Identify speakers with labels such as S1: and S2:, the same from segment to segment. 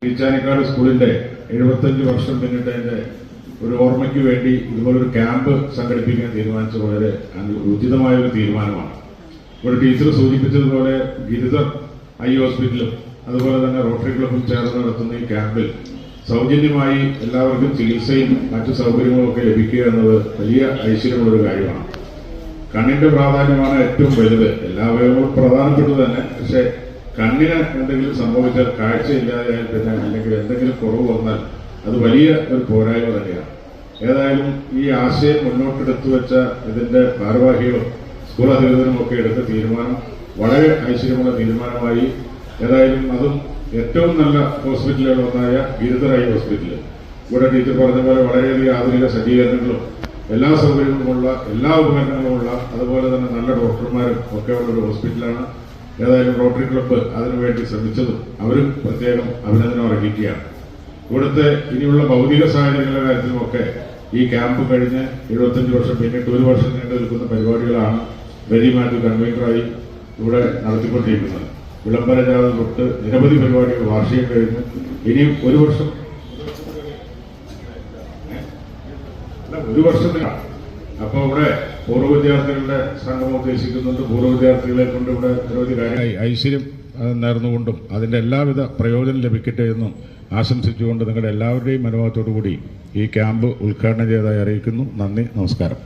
S1: പീച്ചാനിക്കാട് സ്കൂളിന്റെ 75 വർഷം പിന്നിട്ടതിന്റെ ഒരു ഓർമ്മയ്ക്ക് വേണ്ടി ഇതുപോലൊരു ക്യാമ്പ് സംഘടിപ്പിക്കാൻ തീരുമാനിച്ച വളരെ ഉചിതമായ ഒരു തീരുമാനമാണ്. ഇവിടെ ടീച്ചർ സൂചിപ്പിച്ചതുപോലെ ഗിരിധർ ഐ ഹോസ്പിറ്റലും അതുപോലെ തന്നെ റോട്ടറി ക്ലബും ചേർന്ന് നടത്തുന്ന ഈ ക്യാമ്പിൽ സൗജന്യമായി എല്ലാവർക്കും ചികിത്സയും മറ്റു സൗകര്യങ്ങളും ഒക്കെ ലഭിക്കുക എന്നത് വലിയ ഐശ്വര്യമുള്ളൊരു കാര്യമാണ്. കണ്ണിന്റെ പ്രാധാന്യമാണ് ഏറ്റവും വലുത്. എല്ലാ അവയവങ്ങളും പ്രധാനപ്പെട്ടത് തന്നെ. പക്ഷേ കണ്ണിന് എന്തെങ്കിലും സംഭവിച്ചാൽ, കാഴ്ചയില്ലാതെയാൽ, പിന്നെ അല്ലെങ്കിൽ എന്തെങ്കിലും കുറവ് വന്നാൽ അത് വലിയ ഒരു പോരായ്മ തന്നെയാണ്. ഏതായാലും ഈ ആശയം മുന്നോട്ടെടുത്തു വെച്ച ഇതിന്റെ ഭാരവാഹികളും സ്കൂൾ അധികൃതരും ഒക്കെ എടുത്ത തീരുമാനം വളരെ ഐശ്വര്യമുള്ള തീരുമാനമായി. ഏതായാലും അതും ഏറ്റവും നല്ല ഹോസ്പിറ്റലുകളൊന്നായ ഗിരിധർ ഐ ഹോസ്പിറ്റൽ, ഇവിടെ ടീച്ചർ പറഞ്ഞ പോലെ വളരെയധികം ആധുനിക സജ്ജീകരണങ്ങളും എല്ലാ സൗകര്യങ്ങളുമുള്ള, എല്ലാ ഉപകരണങ്ങളുമുള്ള, അതുപോലെ തന്നെ നല്ല ഡോക്ടർമാരും ഒക്കെ ഉള്ള ഒരു ഹോസ്പിറ്റലാണ്. ഏതായാലും റോട്ടറി ക്ലബ്ബ് അതിനുവേണ്ടി ശ്രമിച്ചതും അവരും പ്രത്യേകം അഭിനന്ദനം അർഹിക്കുകയാണ്. ഇവിടുത്തെ ഇനിയുള്ള ഭൗതിക സാഹചര്യങ്ങളുടെ കാര്യത്തിലുമൊക്കെ ഈ ക്യാമ്പ് കഴിഞ്ഞ് 75 വർഷം പിന്നിട്ട് 1 വർഷം നീണ്ടു നിൽക്കുന്ന പരിപാടികളാണ് റെജി മാത്യു കൺവീനറായി ഇവിടെ നടത്തിക്കൊണ്ടിരിക്കുന്നത്. വിളംബര ജാഥ തൊട്ട് നിരവധി പരിപാടികൾ വാർഷികം കഴിഞ്ഞ് ഇനിയും 1 വർഷം അപ്പോൾ ഇവിടെ പൂർവ്വ വിദ്യാർത്ഥികളുടെ സംഗമം ഉദ്ദേശിക്കുന്നുണ്ട്. പൂർവ്വ വിദ്യാർത്ഥികളെ കൊണ്ട് ഇവിടെ നിരവധി കാര്യമായി ഐശ്വര്യം നേർന്നുകൊണ്ടും അതിന്റെ എല്ലാവിധ പ്രയോജനം ലഭിക്കട്ടെ എന്നും ആശംസിച്ചുകൊണ്ട് നിങ്ങളുടെ എല്ലാവരുടെയും അനുഭവത്തോടു കൂടി ഈ ക്യാമ്പ് ഉദ്ഘാടനം ചെയ്തതായി അറിയിക്കുന്നു. നന്ദി, നമസ്കാരം.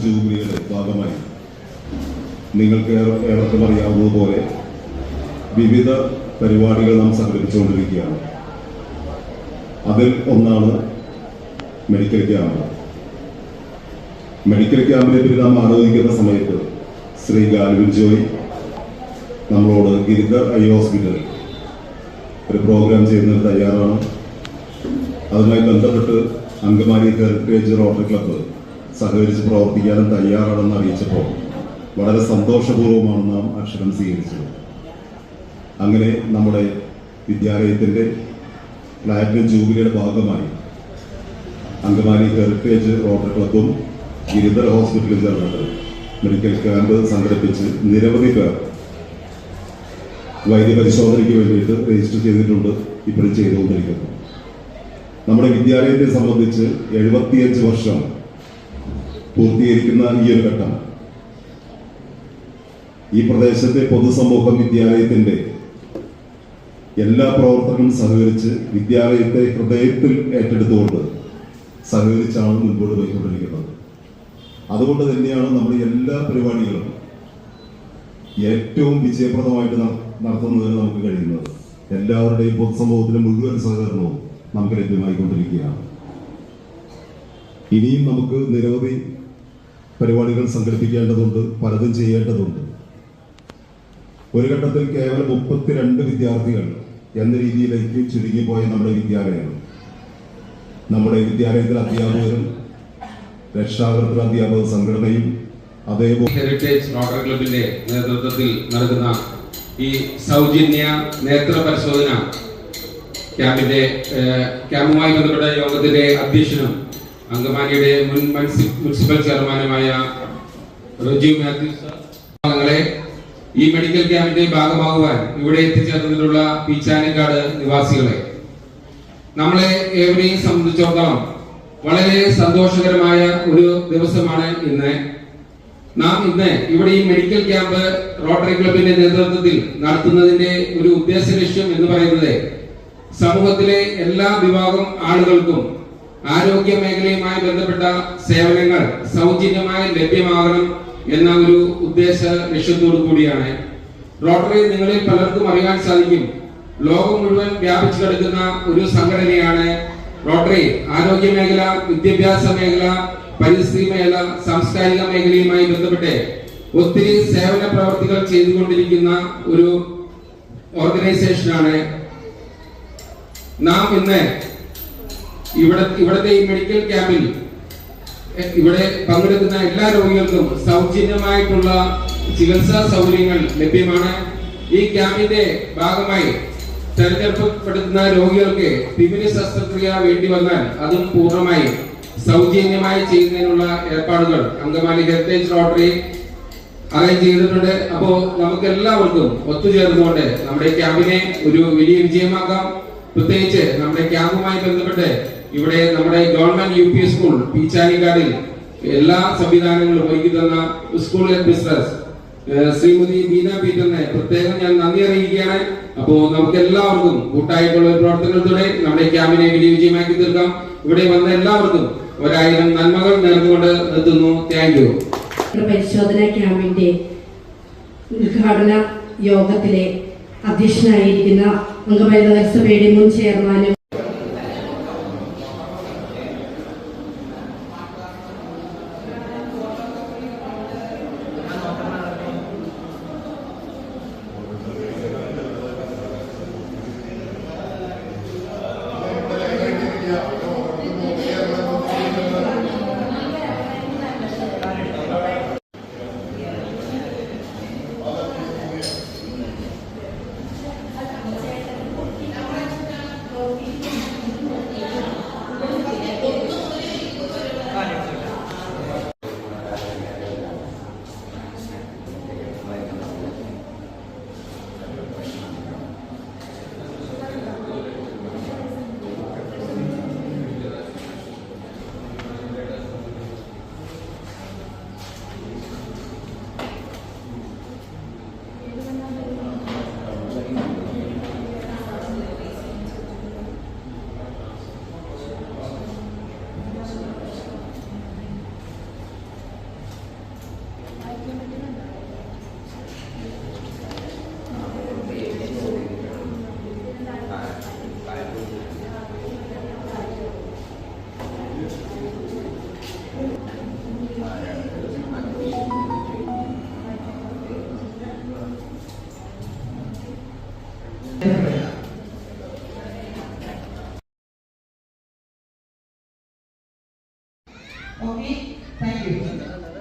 S2: ജൂബിലിയുടെ ഭാഗമായി നിങ്ങൾക്ക് ഏവർക്കും അറിയാവുന്നതുപോലെ വിവിധ പരിപാടികൾ നാം സംഘടിപ്പിച്ചുകൊണ്ടിരിക്കുകയാണ്. അതിൽ ഒന്നാണ് മെഡിക്കൽ ക്യാമ്പ്. മെഡിക്കൽ ക്യാമ്പിനെ പറ്റി നാം ആലോചിക്കുന്ന സമയത്ത് ശ്രീ ഗാൽവിൻ ജോയ് നമ്മളോട് ഗിരിധർ ഐ ഹോസ്പിറ്റലിൽ ഒരു പ്രോഗ്രാം ചെയ്യുന്നതിന് തയ്യാറാണ്. അതുമായി ബന്ധപ്പെട്ട് അങ്കമാലി ഹെറിറ്റേജ് റോട്ടറി ക്ലബ്ബ് സഹകരിച്ച് പ്രവർത്തിക്കാനും തയ്യാറാണെന്ന് അറിയിച്ചപ്പോൾ വളരെ സന്തോഷപൂർവ്വമാണ് നാം അക്ഷരം സ്വീകരിച്ചത്. അങ്ങനെ നമ്മുടെ വിദ്യാലയത്തിൻ്റെ പ്ലാറ്റിനം ജൂബിലിയുടെ ഭാഗമായി അങ്കമാലി ഹെറിറ്റേജ് റോട്ടറി ക്ലബ്ബും ഗിരിധർ ഹോസ്പിറ്റലും ചേർന്നിട്ട് മെഡിക്കൽ ക്യാമ്പ് സംഘടിപ്പിച്ച് നിരവധി പേർ വൈദ്യപരിശോധനയ്ക്ക് വേണ്ടിയിട്ട് രജിസ്റ്റർ ചെയ്തിട്ടുണ്ട്. ഇപ്പോഴും ചെയ്തുകൊണ്ടിരിക്കുന്നു. നമ്മുടെ വിദ്യാലയത്തെ സംബന്ധിച്ച് 75 വർഷം പൂർത്തീകരിക്കുന്ന ഈ ഒരു ഘട്ടം ഈ പ്രദേശത്തെ പൊതുസമൂഹം വിദ്യാലയത്തിന്റെ എല്ലാ പ്രവർത്തകരും സഹകരിച്ച് വിദ്യാലയത്തെ ഹൃദയത്തിൽ ഏറ്റെടുത്തുകൊണ്ട് സഹകരിച്ചാണ് മുൻപോട്ട് പോയിക്കൊണ്ടിരിക്കുന്നത്. അതുകൊണ്ട് തന്നെയാണ് നമ്മുടെ എല്ലാ പരിപാടികളും ഏറ്റവും വിജയപ്രദമായിട്ട് നടത്തുന്നതിന് നമുക്ക് കഴിയുന്നത്. എല്ലാവരുടെയും പൊതുസമൂഹത്തിലെ മുഴുവൻ സഹകരണവും നമുക്ക് ലഭ്യമായിക്കൊണ്ടിരിക്കുകയാണ്. ഇനിയും നമുക്ക് നിരവധി പരിപാടികൾ സംഘടിപ്പിക്കേണ്ടതുണ്ട്, പലതും ചെയ്യേണ്ടതുണ്ട്. ഒരു ഘട്ടത്തിൽ കേവലം 32 വിദ്യാർത്ഥികൾ എന്ന രീതിയിലേക്ക് ചുരുങ്ങിപ്പോയ നമ്മുടെ വിദ്യാലയം, നമ്മുടെ വിദ്യാലയത്തിലെ അധ്യാപകരും രക്ഷാകർതൃ അധ്യാപക സംഘടനയും അതേപോലെ
S3: ഹെറിറ്റേജ് റോട്ടറി ക്ലബിന്റെ നേതൃത്വത്തിൽ നടക്കുന്ന ഈ സൗജന്യ നേത്ര പരിശോധന ക്യാമ്പുമായി ബന്ധപ്പെട്ട യോഗത്തിന്റെ അധ്യക്ഷനും അങ്കമാലിയുടെ മുൻ മുനിസിപ്പൽ ചെയർമാനുമായ റെജി മാത്യു സാർ, ഈ മെഡിക്കൽ ക്യാമ്പിന്റെ ഭാഗമാകുവാൻ ഇവിടെ എത്തിച്ചേർന്നതിലുള്ള പീച്ചാനിക്കാട് നിവാസികളെ, നമ്മളെ ഏവരെയും സംബന്ധിച്ചിടത്തോളം വളരെ സന്തോഷകരമായ ഒരു ദിവസമാണ് ഇന്ന്. നാം ഇന്ന് ഇവിടെ ഈ മെഡിക്കൽ ക്യാമ്പ് റോട്ടറി ക്ലബിന്റെ നേതൃത്വത്തിൽ നടത്തുന്നതിന്റെ ഒരു ഉദ്ദേശ ലക്ഷ്യം എന്ന് പറയുന്നത് സമൂഹത്തിലെ എല്ലാ വിഭാഗം ആളുകൾക്കും ആരോഗ്യ മേഖലയുമായി ബന്ധപ്പെട്ട സേവനങ്ങൾ സൗജന്യമായി ലഭ്യമാകണം എന്ന ഒരു ഉദ്ദേശ ലക്ഷ്യത്തോടു കൂടിയാണ്. റോട്ടറി നിങ്ങളിൽ പലർക്കും അറിയാൻ സാധിക്കും, ലോകം മുഴുവൻ വ്യാപിച്ചു കിടക്കുന്ന ഒരു സംഘടനയാണ് റോട്ടറി. ആരോഗ്യ മേഖല, വിദ്യാഭ്യാസ മേഖല, പരിസ്ഥിതി മേഖല, സാംസ്കാരിക മേഖലയുമായി ബന്ധപ്പെട്ട് ഒത്തിരി സേവന പ്രവർത്തികൾ ചെയ്തുകൊണ്ടിരിക്കുന്ന ഒരു ഓർഗനൈസേഷനാണ്. നാം ഇന്ന് ഇവിടുത്തെ ഈ മെഡിക്കൽ ക്യാമ്പിൽ ഇവിടെ പങ്കെടുക്കുന്ന എല്ലാ രോഗികൾക്കും സൗജന്യമായിട്ടുള്ള ചികിത്സാ സൗകര്യങ്ങൾ ലഭ്യമാണ്. ഈ ക്യാമ്പിന്റെ ഭാഗമായി തെരഞ്ഞെടുക്കപ്പെടുന്ന രോഗികൾക്ക് തിമിര ശസ്ത്രക്രിയ വേണ്ടി വന്നാൽ അതും പൂർണ്ണമായി സൗജന്യമായി ചെയ്യുന്നതിനുള്ള ഏർപ്പാടുകൾ അങ്കമാലി ഹെറിറ്റേജ് റോട്ടറി അറേഞ്ച് ചെയ്തിട്ടുണ്ട്. അപ്പോ നമുക്ക് എല്ലാവർക്കും ഒത്തുചേർന്നുകൊണ്ട് നമ്മുടെ ക്യാമ്പിനെ ഒരു വലിയ വിജയമാക്കാം. പ്രത്യേകിച്ച് നമ്മുടെ ക്യാമ്പുമായി ബന്ധപ്പെട്ട് ഇവിടെ നമ്മുടെ ഗവൺമെന്റ് UP സ്കൂൾ പീച്ചാനിക്കാടിൽ എല്ലാ സംവിധാനങ്ങളും ഒരുക്കി തന്ന school headmistress Shrimati Beena പീറ്ററിനെ പ്രത്യേകം ഞാൻ നന്ദി അറിയിക്കുകയാണ്. അപ്പോ നമുക്ക് എല്ലാവർക്കും കൂട്ടായിട്ടുള്ള ഒരു പ്രവർത്തനത്തോടെ നമ്മുടെ ക്യാമ്പിനെ വലിയ വിജയമാക്കി തീർക്കാം. ഇവിടെ വന്ന എല്ലാവർക്കും 1000 നന്മകൾ നേർന്നുകൊണ്ട് നിർത്തുന്നു. Thank you.
S4: പരിശോധന ക്യാമ്പിന്റെ ഉദ്ഘാടന യോഗത്തിലെ അധ്യക്ഷനായിരിക്കുന്ന അങ്കമാലി നഗരസഭയുടെ മുൻ ചെയർമാനും
S5: Okay, thank you.